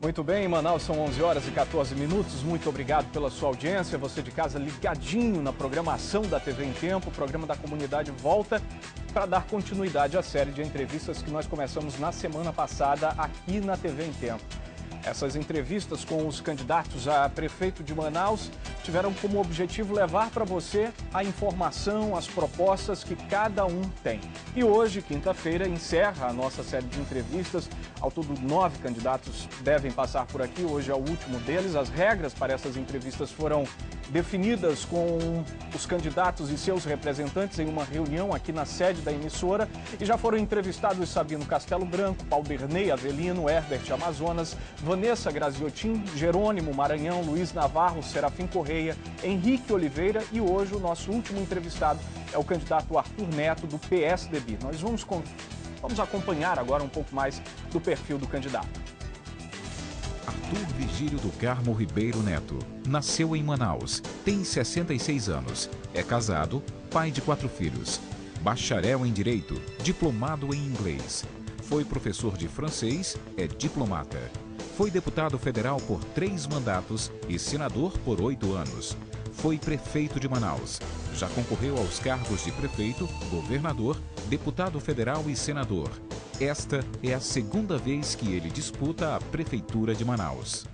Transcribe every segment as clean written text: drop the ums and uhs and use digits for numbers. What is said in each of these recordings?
Muito bem, em Manaus são 11 horas e 14 minutos. Muito obrigado pela sua audiência. Você de casa ligadinho na programação da TV em Tempo. O programa da comunidade volta para dar continuidade à série de entrevistas que nós começamos na semana passada aqui na TV em Tempo. Essas entrevistas com os candidatos a prefeito de Manaus tiveram como objetivo levar para você a informação, as propostas que cada um tem. E hoje, quinta-feira, encerra a nossa série de entrevistas. Ao todo, 9 candidatos devem passar por aqui. Hoje é o último deles. As regras para essas entrevistas foram definidas com os candidatos e seus representantes em uma reunião aqui na sede da emissora. E já foram entrevistados Sabino Castelo Branco, Paulderney Avelino, Herbert Amazonas, Vanessa Graziotin, Jerônimo Maranhão, Luiz Navarro, Serafim Correia, Henrique Oliveira e hoje o nosso último entrevistado é o candidato Arthur Neto, do PSDB. Nós vamos acompanhar agora um pouco mais do perfil do candidato. Arthur Virgílio do Carmo Ribeiro Neto. Nasceu em Manaus, tem 66 anos, é casado, pai de 4 filhos, bacharel em Direito, diplomado em Inglês. Foi professor de francês, é diplomata. Foi deputado federal por 3 mandatos e senador por 8 anos. Foi prefeito de Manaus. Já concorreu aos cargos de prefeito, governador, deputado federal e senador. Esta é a segunda vez que ele disputa a prefeitura de Manaus.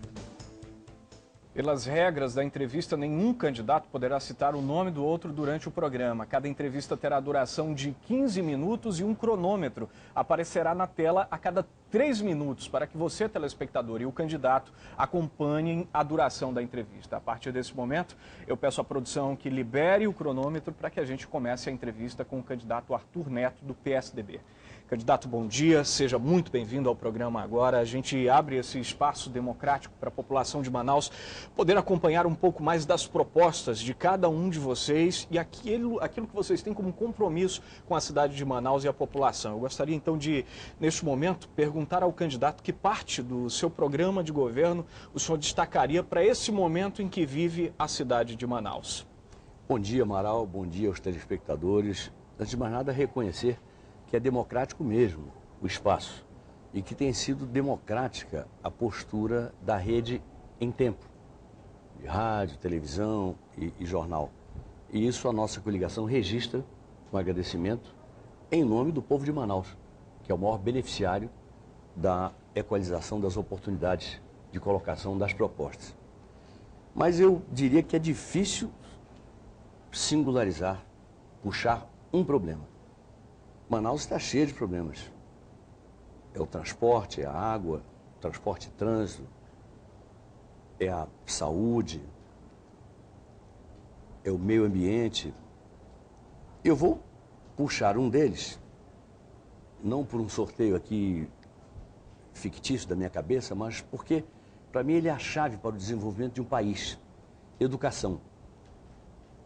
Pelas regras da entrevista, nenhum candidato poderá citar o nome do outro durante o programa. Cada entrevista terá duração de 15 minutos e um cronômetro aparecerá na tela a cada 3 minutos para que você, telespectador, e o candidato acompanhem a duração da entrevista. A partir desse momento, eu peço à produção que libere o cronômetro para que a gente comece a entrevista com o candidato Arthur Neto, do PSDB. Candidato, bom dia, seja muito bem-vindo ao programa agora. A gente abre esse espaço democrático para a população de Manaus poder acompanhar um pouco mais das propostas de cada um de vocês e aquilo que vocês têm como compromisso com a cidade de Manaus e a população. Eu gostaria então de, neste momento, perguntar ao candidato que parte do seu programa de governo o senhor destacaria para esse momento em que vive a cidade de Manaus. Bom dia, Amaral, bom dia aos telespectadores. Antes de mais nada, reconhecer que é democrático mesmo o espaço e que tem sido democrática a postura da rede em tempo, de rádio, televisão e jornal. E isso a nossa coligação registra com agradecimento em nome do povo de Manaus, que é o maior beneficiário da equalização das oportunidades de colocação das propostas. Mas eu diria que é difícil singularizar, puxar um problema. Manaus está cheio de problemas. É o transporte, é a água, o transporte e trânsito, é a saúde, é o meio ambiente. Eu vou puxar um deles, não por um sorteio aqui fictício da minha cabeça, mas porque, para mim, ele é a chave para o desenvolvimento de um país. Educação,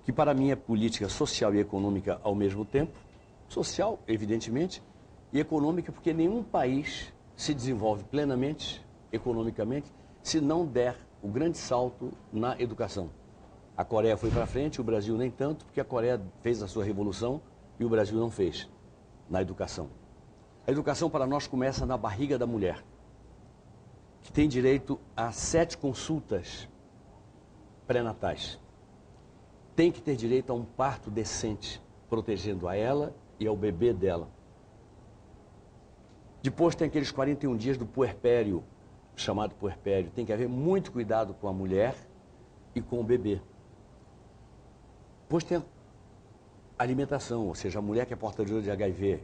que para mim é política social e econômica ao mesmo tempo. Social, evidentemente, e econômica, porque nenhum país se desenvolve plenamente, economicamente, se não der o grande salto na educação. A Coreia foi para frente, o Brasil nem tanto, porque a Coreia fez a sua revolução e o Brasil não fez na educação. A educação para nós começa na barriga da mulher, que tem direito a 7 consultas pré-natais. Tem que ter direito a um parto decente, protegendo a ela e ao bebê dela. Depois tem aqueles 41 dias do puerpério, chamado puerpério. Tem que haver muito cuidado com a mulher e com o bebê. Depois tem a alimentação, ou seja, a mulher que é portadora de HIV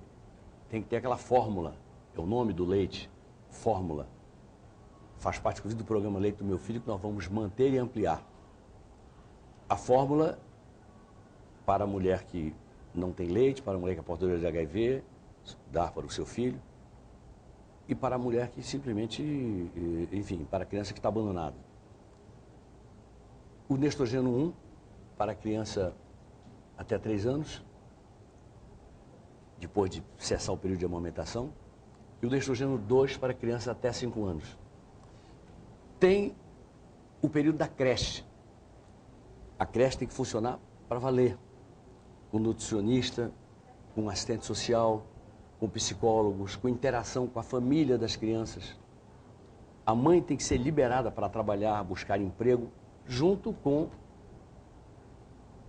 tem que ter aquela fórmula, é o nome do leite, fórmula. Faz parte, inclusive, do programa Leite do Meu Filho, que nós vamos manter e ampliar. A fórmula para a mulher que não tem leite, para a mulher que é portadora de HIV, dar para o seu filho, e para a mulher que simplesmente, enfim, para a criança que está abandonada. O Nestrogênio 1, para a criança até 3 anos, depois de cessar o período de amamentação, e o Nestrogênio 2 para a criança até 5 anos. Tem o período da creche. A creche tem que funcionar para valer. Com nutricionista, com assistente social, com psicólogos, com interação com a família das crianças. A mãe tem que ser liberada para trabalhar, buscar emprego, junto com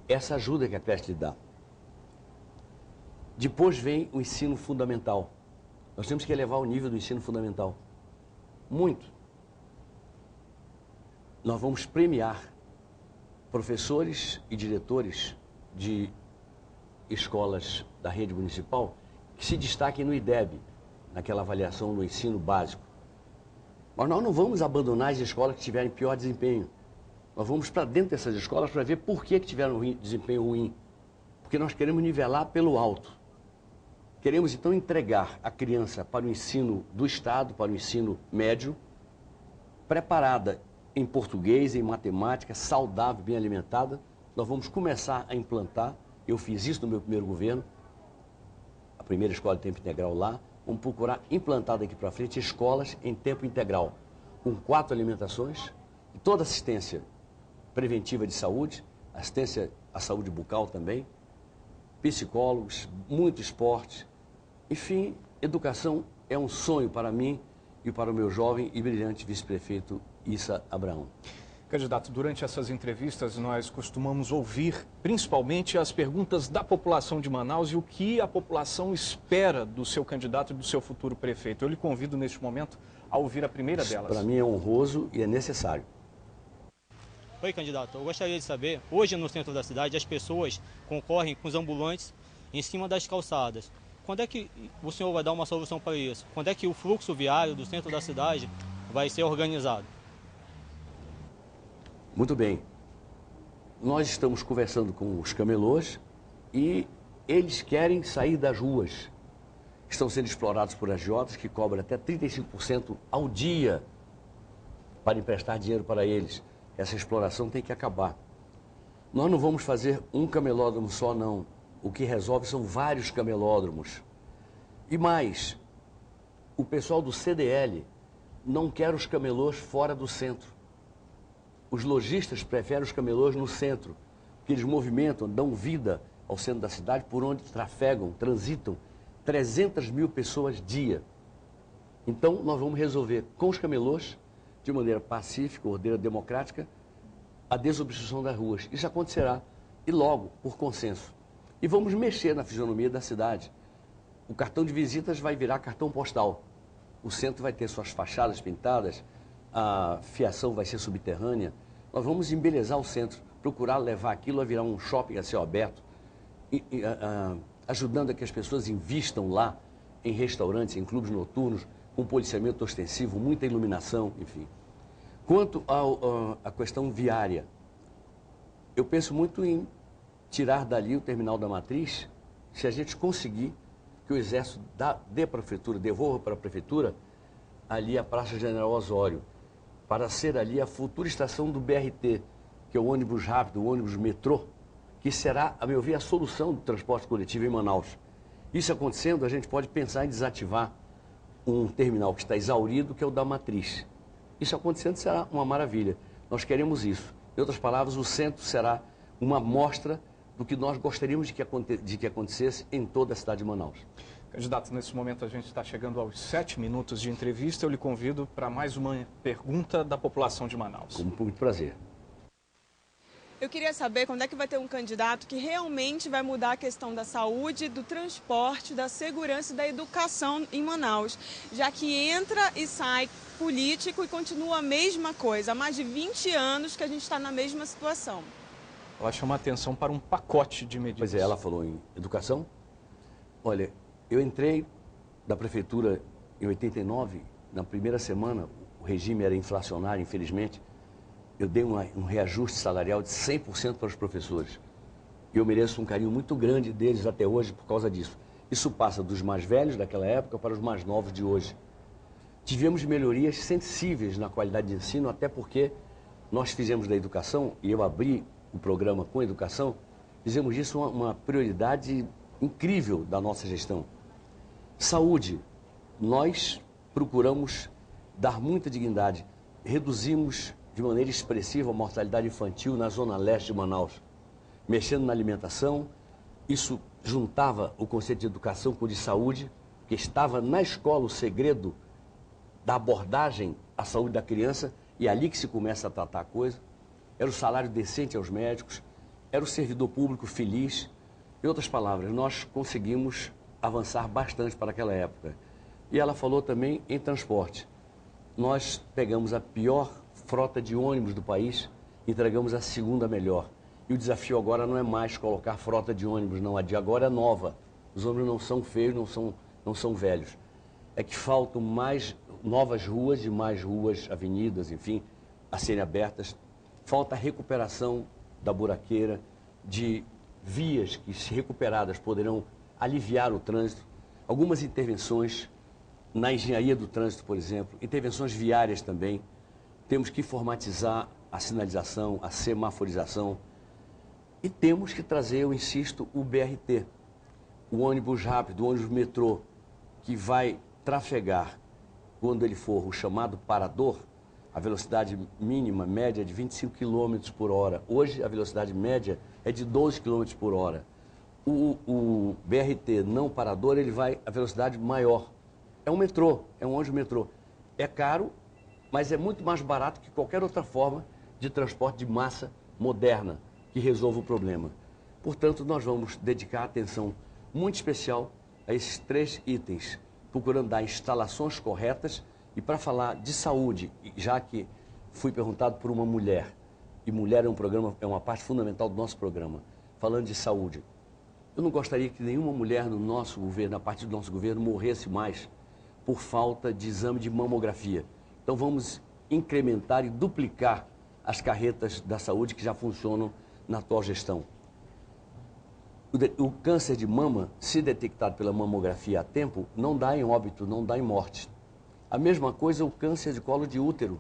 essa ajuda que a creche lhe dá. Depois vem o ensino fundamental. Nós temos que elevar o nível do ensino fundamental. Muito. Nós vamos premiar professores e diretores de escolas da rede municipal que se destaquem no IDEB, naquela avaliação do ensino básico. Mas nós não vamos abandonar as escolas que tiverem pior desempenho. Nós vamos para dentro dessas escolas para ver por que tiveram desempenho ruim. Porque nós queremos nivelar pelo alto. Queremos, então, entregar a criança para o ensino do Estado, para o ensino médio, preparada em português, em matemática, saudável, bem alimentada. Nós vamos começar a implantar, eu fiz isso no meu primeiro governo, a primeira escola de tempo integral lá, vamos procurar implantar daqui para frente escolas em tempo integral, com 4 alimentações, e toda assistência preventiva de saúde, assistência à saúde bucal também, psicólogos, muito esporte. Enfim, educação é um sonho para mim e para o meu jovem e brilhante vice-prefeito Issa Abraão. Candidato, durante essas entrevistas nós costumamos ouvir principalmente as perguntas da população de Manaus e o que a população espera do seu candidato e do seu futuro prefeito. Eu lhe convido neste momento a ouvir a primeira delas. Para mim é honroso e é necessário. Oi, candidato. Eu gostaria de saber, hoje no centro da cidade as pessoas concorrem com os ambulantes em cima das calçadas. Quando é que o senhor vai dar uma solução para isso? Quando é que o fluxo viário do centro da cidade vai ser organizado? Muito bem. Nós estamos conversando com os camelôs e eles querem sair das ruas. Estão sendo explorados por agiotas que cobram até 35% ao dia para emprestar dinheiro para eles. Essa exploração tem que acabar. Nós não vamos fazer um camelódromo só, não. O que resolve são vários camelódromos. E mais, o pessoal do CDL não quer os camelôs fora do centro. Os lojistas preferem os camelôs no centro, porque eles movimentam, dão vida ao centro da cidade, por onde trafegam, transitam 300 mil pessoas dia. Então, nós vamos resolver com os camelôs, de maneira pacífica, ordeira, democrática, a desobstrução das ruas. Isso acontecerá, e logo, por consenso. E vamos mexer na fisionomia da cidade. O cartão de visitas vai virar cartão postal. O centro vai ter suas fachadas pintadas, a fiação vai ser subterrânea. Nós vamos embelezar o centro, procurar levar aquilo a virar um shopping a céu aberto, ajudando a que as pessoas invistam lá em restaurantes, em clubes noturnos, com policiamento ostensivo, muita iluminação, enfim. Quanto à questão viária, eu penso muito em tirar dali o terminal da Matriz, se a gente conseguir que o Exército dê para a Prefeitura, devolva para a Prefeitura, ali a Praça General Osório, para ser ali a futura estação do BRT, que é o ônibus rápido, o ônibus metrô, que será, a meu ver, a solução do transporte coletivo em Manaus. Isso acontecendo, a gente pode pensar em desativar um terminal que está exaurido, que é o da Matriz. Isso acontecendo será uma maravilha. Nós queremos isso. Em outras palavras, o centro será uma amostra do que nós gostaríamos de que acontecesse em toda a cidade de Manaus. Candidato, nesse momento a gente está chegando aos 7 minutos de entrevista. Eu lhe convido para mais uma pergunta da população de Manaus. Com muito prazer. Eu queria saber quando é que vai ter um candidato que realmente vai mudar a questão da saúde, do transporte, da segurança e da educação em Manaus, já que entra e sai político e continua a mesma coisa. Há mais de 20 anos que a gente está na mesma situação. Ela chama atenção para um pacote de medidas. Pois é, ela falou em educação. Olha, eu entrei da prefeitura em 89, na primeira semana, o regime era inflacionário, infelizmente. Eu dei um reajuste salarial de 100% para os professores. E eu mereço um carinho muito grande deles até hoje por causa disso. Isso passa dos mais velhos daquela época para os mais novos de hoje. Tivemos melhorias sensíveis na qualidade de ensino, até porque nós fizemos da educação, e eu abri o programa com educação, fizemos disso uma prioridade incrível da nossa gestão. Saúde, nós procuramos dar muita dignidade, reduzimos de maneira expressiva a mortalidade infantil na zona leste de Manaus, mexendo na alimentação. Isso juntava o conceito de educação com o de saúde, que estava na escola o segredo da abordagem a saúde da criança, e é ali que se começa a tratar a coisa. Era o salário decente aos médicos, era o servidor público feliz. Em outras palavras, nós conseguimos avançar bastante para aquela época. E ela falou também em transporte. Nós pegamos a pior frota de ônibus do país, entregamos a segunda melhor. E o desafio agora não é mais colocar frota de ônibus, não. A de agora é nova. Os ônibus não são feios, não são velhos. É que faltam mais novas ruas e mais ruas, avenidas, enfim, a serem abertas. Falta a recuperação da buraqueira, de vias que, se recuperadas, poderão aliviar o trânsito. Algumas intervenções na engenharia do trânsito, por exemplo, intervenções viárias também. Temos que informatizar a sinalização, a semaforização. E temos que trazer, eu insisto, o BRT, o ônibus rápido, o ônibus metrô, que vai trafegar, quando ele for o chamado parador, a velocidade mínima, média é de 25 km por hora. Hoje, a velocidade média é de 12 km por hora. O BRT não parador, ele vai a velocidade maior. É um metrô, é um ônibus metrô. É caro, mas é muito mais barato que qualquer outra forma de transporte de massa moderna que resolva o problema. Portanto, nós vamos dedicar atenção muito especial a esses 3 itens, procurando dar instalações corretas. E para falar de saúde, já que fui perguntado por uma mulher, e mulher é uma parte fundamental do nosso programa, falando de saúde, eu não gostaria que nenhuma mulher no nosso governo, a partir do nosso governo, morresse mais por falta de exame de mamografia. Então vamos incrementar e duplicar as carretas da saúde que já funcionam na atual gestão. O câncer de mama, se detectado pela mamografia a tempo, não dá em óbito, não dá em morte. A mesma coisa o câncer de colo de útero.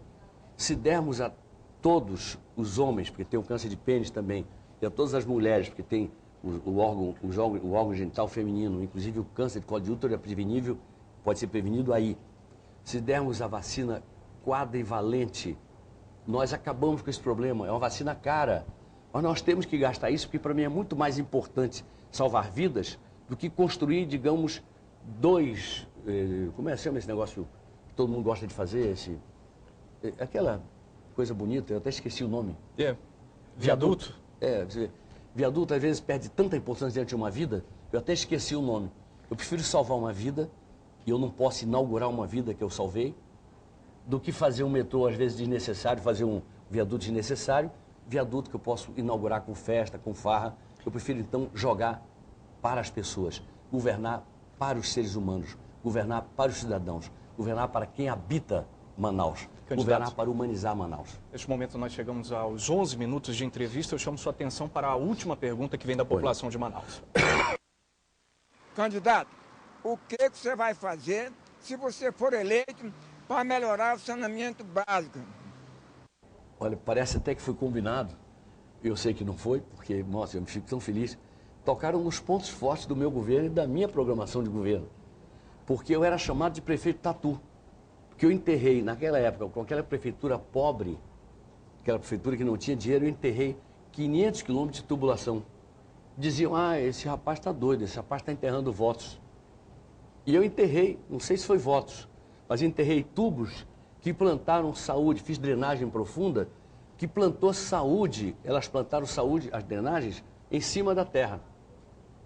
Se dermos a todos os homens, porque tem o câncer de pênis também, e a todas as mulheres, porque tem o órgão genital feminino, inclusive o câncer de colo de útero é prevenível, pode ser prevenido aí. Se dermos a vacina quadrivalente, nós acabamos com esse problema. É uma vacina cara, mas nós temos que gastar isso, porque para mim é muito mais importante salvar vidas do que construir, digamos, como é que chama esse negócio que todo mundo gosta de fazer, aquela coisa bonita, eu até esqueci o nome. Viaduto? Viaduto às vezes perde tanta importância diante de uma vida, eu até esqueci o nome. Eu prefiro salvar uma vida, e eu não posso inaugurar uma vida que eu salvei, do que fazer um metrô às vezes desnecessário, fazer um viaduto desnecessário, viaduto que eu posso inaugurar com festa, com farra. Eu prefiro então jogar para as pessoas, governar para os seres humanos, governar para os cidadãos, governar para quem habita Manaus, governar para humanizar Manaus. Neste momento nós chegamos aos 11 minutos de entrevista. Eu chamo sua atenção para a última pergunta que vem da população de Manaus. Candidato, o que você vai fazer se você for eleito para melhorar o saneamento básico? Olha, parece até que foi combinado. Eu sei que não foi, porque, nossa, eu me fico tão feliz. Tocaram nos pontos fortes do meu governo e da minha programação de governo. Porque eu era chamado de prefeito tatu. Porque eu enterrei, naquela época, com aquela prefeitura pobre, aquela prefeitura que não tinha dinheiro, eu enterrei 500 quilômetros de tubulação. Diziam, esse rapaz está doido, esse rapaz está enterrando votos. E eu enterrei, não sei se foi votos, mas enterrei tubos que plantaram saúde, fiz drenagem profunda, que plantou saúde, elas plantaram saúde, as drenagens, em cima da terra.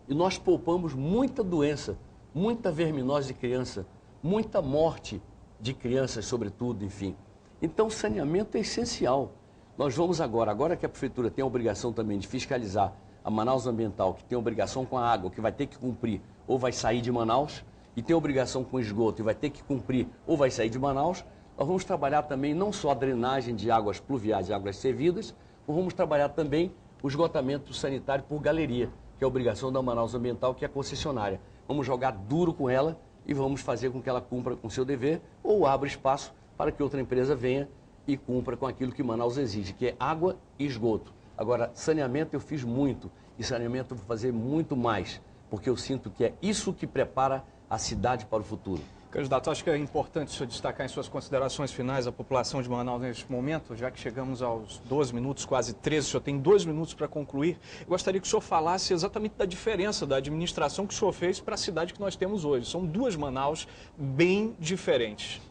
E nós poupamos muita doença, muita verminose de criança, muita morte de crianças, sobretudo, enfim. Então, saneamento é essencial. Nós vamos agora que a prefeitura tem a obrigação também de fiscalizar a Manaus Ambiental, que tem a obrigação com a água, que vai ter que cumprir, ou vai sair de Manaus, e tem a obrigação com o esgoto, e vai ter que cumprir, ou vai sair de Manaus, nós vamos trabalhar também não só a drenagem de águas pluviais e águas servidas, mas vamos trabalhar também o esgotamento sanitário por galeria, que é a obrigação da Manaus Ambiental, que é a concessionária. Vamos jogar duro com ela e vamos fazer com que ela cumpra com o seu dever ou abra espaço para que outra empresa venha e cumpra com aquilo que Manaus exige, que é água e esgoto. Agora, saneamento eu fiz muito e saneamento eu vou fazer muito mais, porque eu sinto que é isso que prepara a cidade para o futuro. Candidato, acho que é importante o senhor destacar em suas considerações finais a população de Manaus neste momento, já que chegamos aos 12 minutos, quase 13, o senhor tem 2 minutos para concluir. Eu gostaria que o senhor falasse exatamente da diferença da administração que o senhor fez para a cidade que nós temos hoje. São 2 Manaus bem diferentes.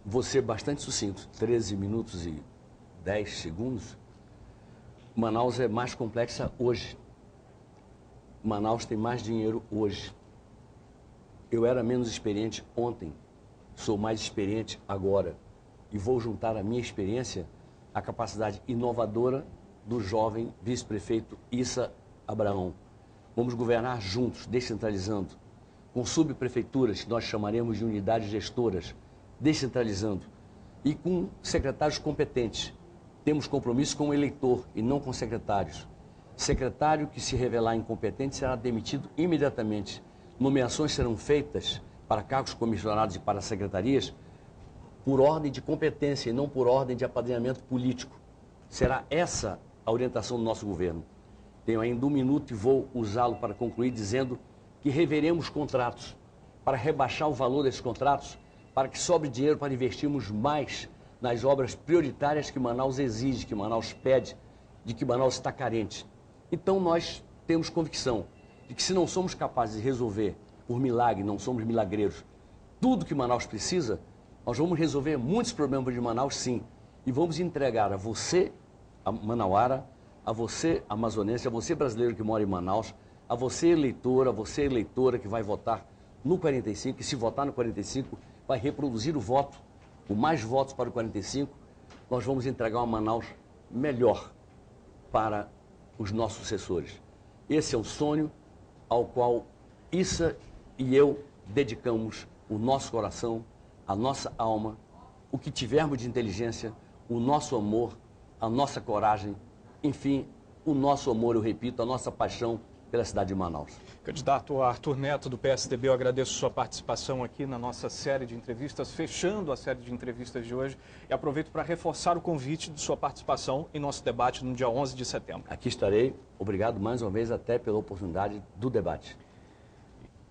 vou ser bastante sucinto, 13 minutos e 10 segundos. Manaus é mais complexa hoje. Manaus tem mais dinheiro hoje. Eu era menos experiente ontem, sou mais experiente agora. E vou juntar a minha experiência à capacidade inovadora do jovem vice-prefeito Issa Abraão. Vamos governar juntos, descentralizando, com subprefeituras, que nós chamaremos de unidades gestoras, descentralizando, e com secretários competentes. Temos compromisso com o eleitor e não com secretários. Secretário que se revelar incompetente será demitido imediatamente. Nomeações serão feitas para cargos comissionados e para secretarias por ordem de competência e não por ordem de apadrinhamento político. Será essa a orientação do nosso governo. Tenho ainda 1 minuto e vou usá-lo para concluir dizendo que reveremos contratos para rebaixar o valor desses contratos, para que sobre dinheiro para investirmos mais nas obras prioritárias que Manaus exige, que Manaus pede, de que Manaus está carente. Então nós temos convicção de que se não somos capazes de resolver por milagre, não somos milagreiros, tudo que Manaus precisa, nós vamos resolver muitos problemas de Manaus, sim. E vamos entregar a você, a manauara, a você, amazonense, a você, brasileiro que mora em Manaus, a você, eleitora que vai votar no 45, e se votar no 45, vai reproduzir o voto, com mais votos para o 45, nós vamos entregar uma Manaus melhor para os nossos sucessores. Esse é o sonho ao qual Issa e eu dedicamos o nosso coração, a nossa alma, o que tivermos de inteligência, o nosso amor, a nossa coragem, enfim, o nosso amor, eu repito, a nossa paixão pela cidade de Manaus. Candidato Arthur Neto, do PSDB, eu agradeço sua participação aqui na nossa série de entrevistas, fechando a série de entrevistas de hoje, e aproveito para reforçar o convite de sua participação em nosso debate no dia 11 de setembro. Aqui estarei. Obrigado mais uma vez até pela oportunidade do debate.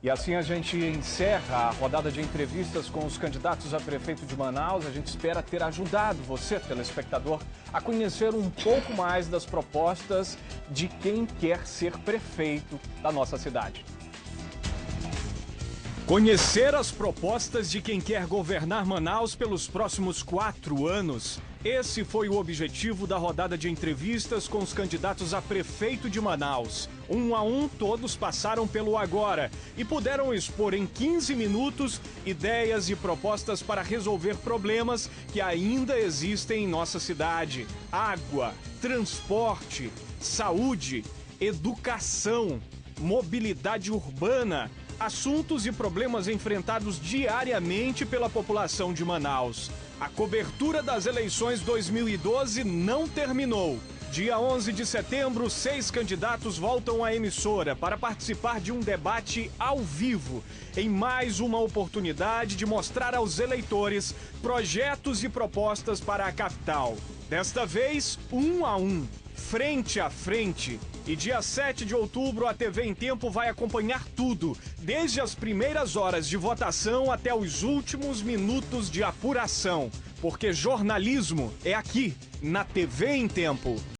E assim a gente encerra a rodada de entrevistas com os candidatos a prefeito de Manaus. A gente espera ter ajudado você, telespectador, a conhecer um pouco mais das propostas de quem quer ser prefeito da nossa cidade. Conhecer as propostas de quem quer governar Manaus pelos próximos 4 anos. Esse foi o objetivo da rodada de entrevistas com os candidatos a prefeito de Manaus. 1 a 1, todos passaram pelo Agora e puderam expor em 15 minutos ideias e propostas para resolver problemas que ainda existem em nossa cidade. Água, transporte, saúde, educação, mobilidade urbana. Assuntos e problemas enfrentados diariamente pela população de Manaus. A cobertura das eleições 2012 não terminou. Dia 11 de setembro, 6 candidatos voltam à emissora para participar de um debate ao vivo, em mais uma oportunidade de mostrar aos eleitores projetos e propostas para a capital. Desta vez, 1 a 1, frente a frente. E dia 7 de outubro, a TV em Tempo vai acompanhar tudo, desde as primeiras horas de votação até os últimos minutos de apuração. Porque jornalismo é aqui, na TV em Tempo.